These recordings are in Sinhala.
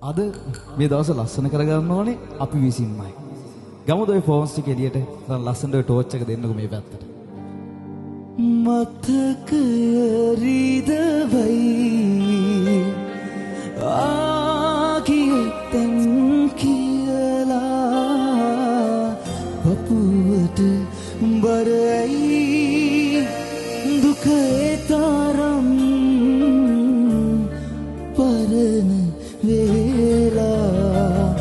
අද මේ දවස් ලස්සන කරගන්න ඕනේ අපි විසින්මයි. ගමුද ඔය ෆෝන්ස් ටික එළියට. ලස්සනට ඔය ටෝච් එක දෙන්නකෝ මේ පැත්තට. මතකය රිදවයි ආගියතන් කියලා පපුවට බරයි දුකේ තරම් පරණ වේලා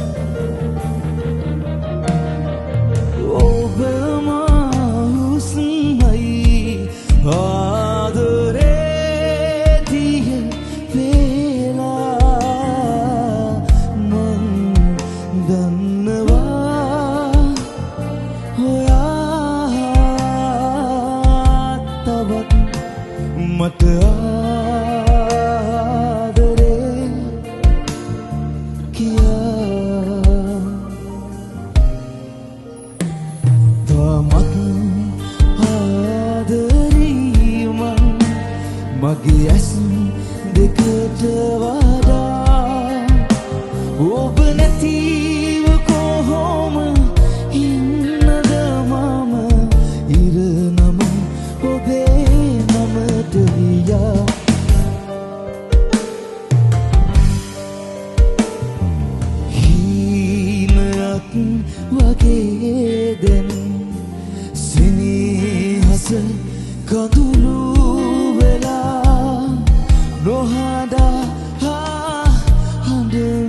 ඔබ මාහුස්මයි ආදරේ දිය වේලා මං දන්නවා හොයා තවත් මට මගේ ඇස් දෙකට වඩා ඔබ නැතිව කොහොම ඉන්නද මම ඉර නම ඔබේ නමට ගියා හීනයක් වගේ දැන් සෙනෙහස කඳුළු නොහදා හඬ